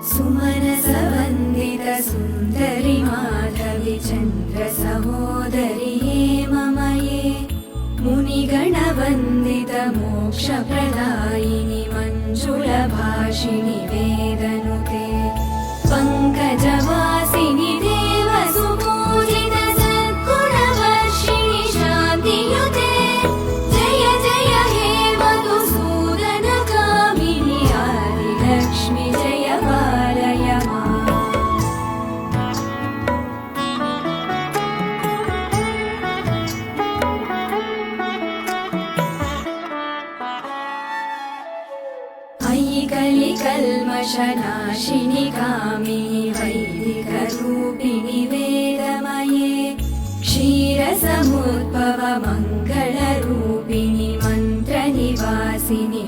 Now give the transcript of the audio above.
सुमनसवन्दित सुन्दरि माधवि चन्द्र सहोदरि हेममये मुनिगणवन्दित मोक्षप्रदायिनि मञ्जुलभाषिणि वेदनुते पङ्कजवासिनि देवसुपूजित सद्गुणवर्षिणि शान्तियुते जय जय हे मधुसूदनकामिनि आदिलक्ष्मि जय पालय माम्। अयि कलिकल्मषनाशिनि कामिनि वैदिकरूपिणि वेदमये क्षीरसमुद्भव मङ्गलरूपिणि मन्त्रनिवासिनि